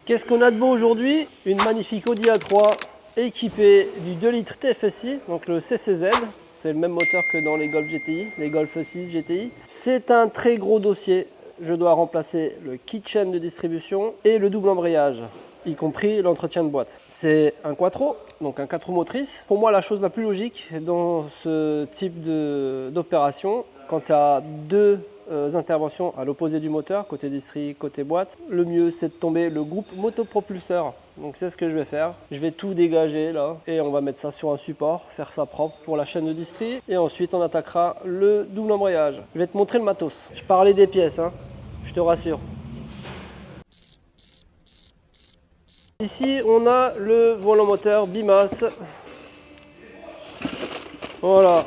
Qu'est-ce qu'on a de beau aujourd'hui? Une magnifique Audi A3 équipée du 2 litres TFSI, donc le CCZ. C'est le même moteur que dans les Golf GTI, les Golf 6 GTI. C'est un très gros dossier. Je dois remplacer le kitchen de distribution et le double embrayage, y compris l'entretien de boîte. C'est un quattro, donc un 4 roues motrices. Pour moi, la chose la plus logique dans ce type d'opération, quand tu as deux interventions à l'opposé du moteur, côté distri, côté boîte, le mieux c'est de tomber le groupe motopropulseur. Donc c'est ce que je vais faire. Je vais tout dégager là et on va mettre ça sur un support, faire ça propre pour la chaîne de distri et ensuite on attaquera le double embrayage. Je vais te montrer le matos. Je parlais des pièces, hein, je te rassure. Ici on a le volant moteur Bimas. Voilà,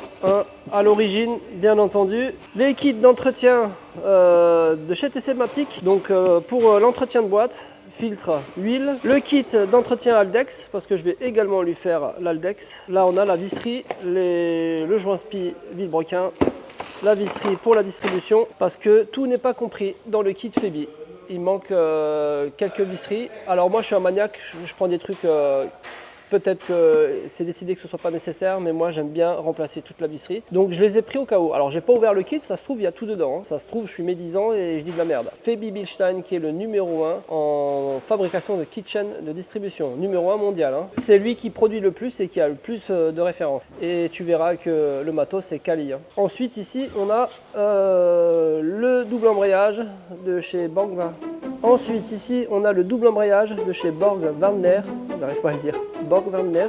à l'origine, bien entendu. Les kits d'entretien de chez TC-Matic, donc pour l'entretien de boîte, filtre, huile. Le kit d'entretien Aldex, parce que je vais également lui faire l'Aldex. Là, on a la visserie, le joint spi Villebrequin, la visserie pour la distribution, parce que tout n'est pas compris dans le kit Febi. Il manque quelques visseries. Alors moi, je suis un maniaque, je prends des trucs... Peut-être que c'est décidé que ce ne soit pas nécessaire, mais moi j'aime bien remplacer toute la visserie. Donc je les ai pris au cas où. Alors j'ai pas ouvert le kit, ça se trouve il y a tout dedans. Hein. Ça se trouve je suis médisant et je dis de la merde. Febi Bilstein qui est le numéro 1 en fabrication de kitchen de distribution. Numéro 1 mondial. Hein. C'est lui qui produit le plus et qui a le plus de références. Et tu verras que le matos c'est quali. Hein. Ensuite ici on a le double embrayage de chez Bangla. Ensuite ici on a le double embrayage de chez Borg Warner. Je n'arrive pas à le dire. Borg Warner.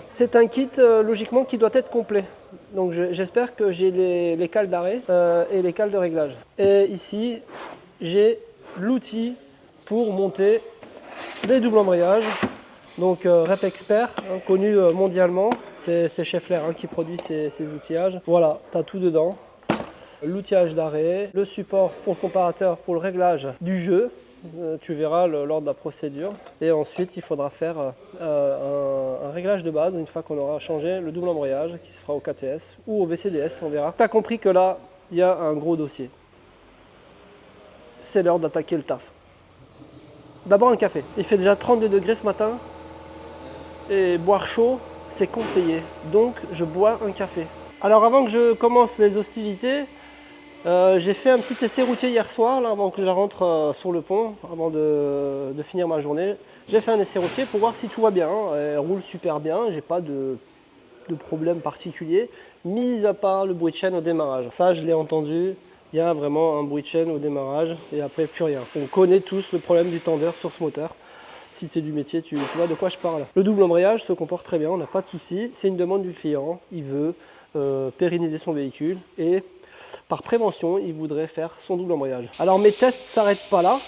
C'est un kit logiquement qui doit être complet. Donc j'espère que j'ai les cales d'arrêt et les cales de réglage. Et ici, j'ai l'outil pour monter les doubles embrayages. Donc Rep Expert, hein, connu mondialement. C'est Schaeffler hein, qui produit ces outillages. Voilà, tu as tout dedans. L'outillage d'arrêt, le support pour le comparateur pour le réglage du jeu. Tu verras lors de la procédure. Et ensuite, il faudra faire un réglage de base une fois qu'on aura changé le double embrayage qui se fera au KTS ou au VCDS, on verra. Tu as compris que là, il y a un gros dossier. C'est l'heure d'attaquer le taf. D'abord un café. Il fait déjà 32 degrés ce matin et boire chaud, c'est conseillé. Donc, je bois un café. Alors, avant que je commence les hostilités, j'ai fait un petit essai routier hier soir, là, avant que je rentre sur le pont, avant de finir ma journée. J'ai fait un essai routier pour voir si tout va bien. Elle roule super bien, j'ai pas de problème particulier, mis à part le bruit de chaîne au démarrage. Ça, je l'ai entendu, il y a vraiment un bruit de chaîne au démarrage et après plus rien. On connaît tous le problème du tendeur sur ce moteur. Si c'est du métier, tu vois de quoi je parle. Le double embrayage se comporte très bien, on n'a pas de souci. C'est une demande du client, il veut pérenniser son véhicule et par prévention, il voudrait faire son double embrayage. Alors mes tests ne s'arrêtent pas là.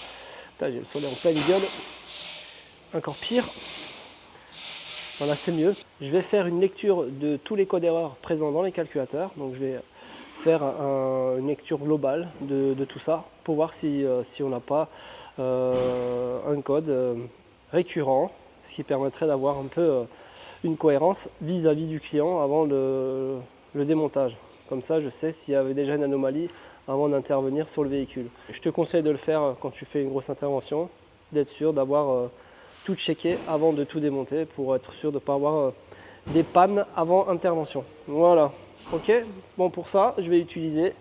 J'ai le soleil en pleine gueule. Encore pire. Voilà, c'est mieux. Je vais faire une lecture de tous les codes erreurs présents dans les calculateurs. Donc je vais faire une lecture globale de tout ça pour voir si on n'a pas un code récurrent, ce qui permettrait d'avoir un peu une cohérence vis-à-vis du client avant le démontage. Comme ça, je sais s'il y avait déjà une anomalie avant d'intervenir sur le véhicule. Je te conseille de le faire quand tu fais une grosse intervention, d'être sûr d'avoir tout checké avant de tout démonter pour être sûr de ne pas avoir des pannes avant intervention. Voilà, ok. Bon, pour ça, je vais utiliser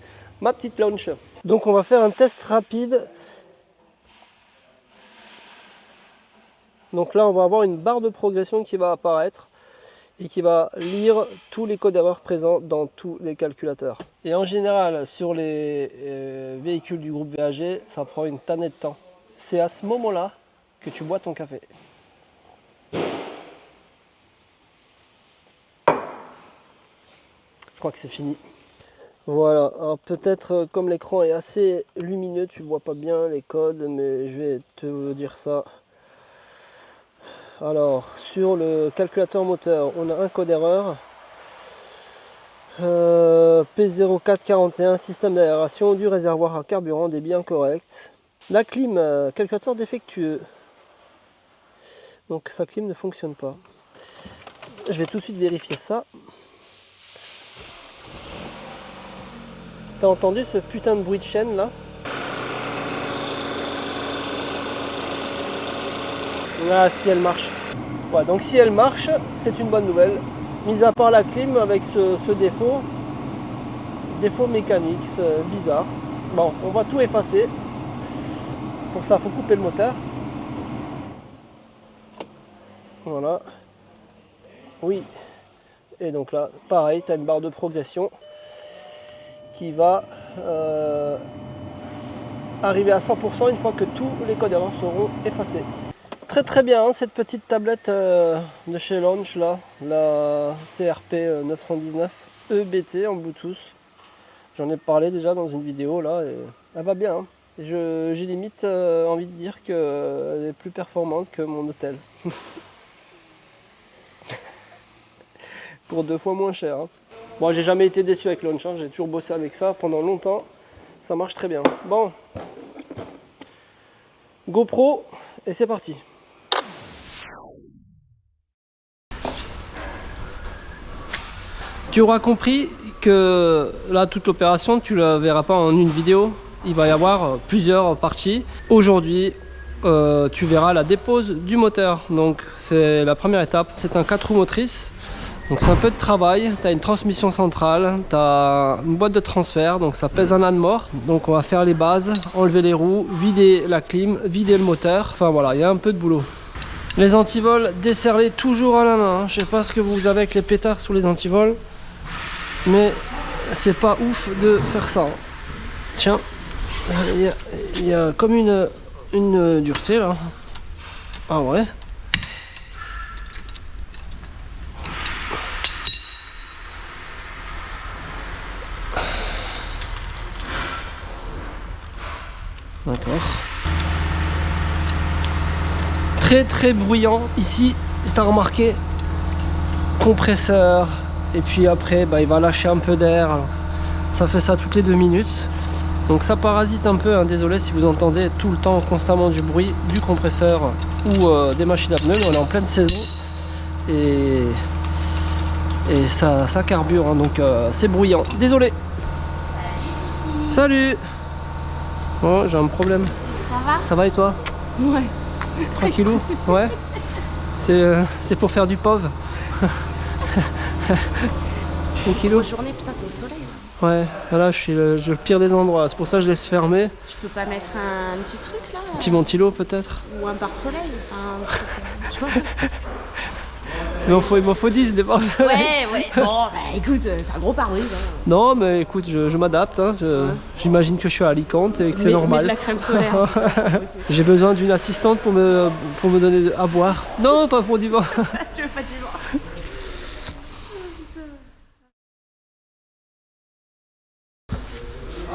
ma petite launch. Donc, on va faire un test rapide. Donc là, on va avoir une barre de progression qui va apparaître et qui va lire tous les codes d'erreur présents dans tous les calculateurs. Et en général, sur les véhicules du groupe VAG, ça prend une tannée de temps. C'est à ce moment-là que tu bois ton café. Je crois que c'est fini. Voilà, alors peut-être comme l'écran est assez lumineux, tu ne vois pas bien les codes, mais je vais te dire ça. Alors, sur le calculateur moteur, on a un code erreur. P0441, système d'aération du réservoir à carburant, débit incorrect. La clim, calculateur défectueux. Donc sa clim ne fonctionne pas. Je vais tout de suite vérifier ça. T'as entendu ce putain de bruit de chaîne là? Là, si elle marche. Ouais, donc si elle marche, c'est une bonne nouvelle. Mis à part la clim avec ce défaut mécanique, bizarre. Bon, on va tout effacer. Pour ça, il faut couper le moteur. Voilà. Oui. Et donc là, pareil, tu as une barre de progression qui va arriver à 100% une fois que tous les codes erreurs seront effacés. Très très bien, hein, cette petite tablette de chez Launch, là, la CRP 919 EBT en Bluetooth. J'en ai parlé déjà dans une vidéo là, et elle va bien. Hein. J'ai limite envie de dire qu'elle est plus performante que mon hôtel. Pour 2 fois moins cher. Hein. Bon, j'ai jamais été déçu avec Launch, hein. J'ai toujours bossé avec ça pendant longtemps. Ça marche très bien. Bon, GoPro, et c'est parti. Tu auras compris que là, toute l'opération, tu la verras pas en une vidéo. Il va y avoir plusieurs parties. Aujourd'hui, tu verras la dépose du moteur. Donc, c'est la première étape. C'est un 4 roues motrices. Donc, c'est un peu de travail. Tu as une transmission centrale, tu as une boîte de transfert. Donc, ça pèse un âne mort. Donc, on va faire les bases, enlever les roues, vider la clim, vider le moteur. Enfin, voilà, il y a un peu de boulot. Les antivols, desserrez toujours à la main. Hein. Je sais pas ce que vous avez avec les pétards sous les antivols. Mais c'est pas ouf de faire ça. Tiens, il y a comme une dureté là. Ah ouais. D'accord. Très très bruyant ici, si tu as remarqué. Compresseur. Et puis après, il va lâcher un peu d'air. Ça fait ça toutes les 2 minutes. Donc ça parasite un peu, hein. Désolé si vous entendez tout le temps constamment du bruit du compresseur ou des machines à pneus. Mais on est en pleine saison et ça carbure, hein. Donc c'est bruyant. Désolé. Salut. Oh, j'ai un problème. Ça va? Ça va et toi? Ouais. Tranquillou. Ouais. C'est pour faire du POV. Bonne journée, putain, t'es au soleil. Là. Ouais, là je suis le pire des endroits, c'est pour ça que je laisse fermer. Tu peux pas mettre un petit truc là? Un petit ventilo peut-être? Ou un pare-soleil, tu vois? Mais il m'en faut 10 des pare-soleil. Ouais, bon, écoute, c'est un gros pare-brise. Hein. Non, mais écoute, je m'adapte, hein. J'imagine que je suis à Alicante et que c'est normal. Mais de la crème solaire. J'ai besoin d'une assistante pour me donner à boire. Non, pas pour du vent. Tu veux pas du vent?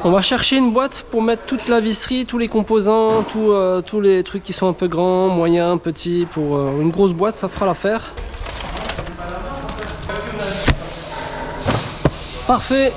On va chercher une boîte pour mettre toute la visserie, tous les composants, tous les trucs qui sont un peu grands, moyens, petits. Pour une grosse boîte, ça fera l'affaire. Parfait.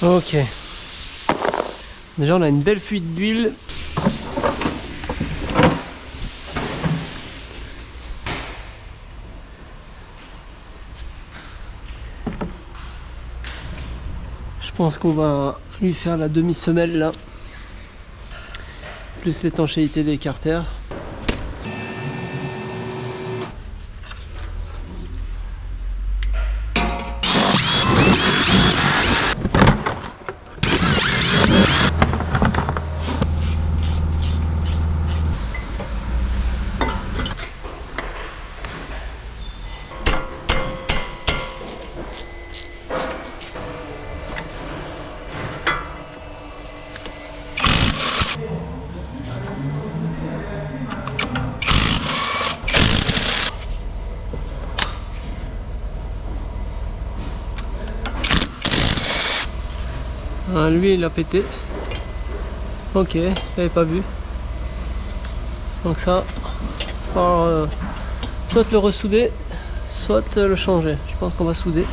Ok. Déjà on a une belle fuite d'huile. Je pense qu'on va lui faire la demi-semelle là. Plus l'étanchéité des carters. Ah, lui il a pété. Ok, j'avais pas vu. Donc ça, soit le ressouder, soit le changer. Je pense qu'on va souder.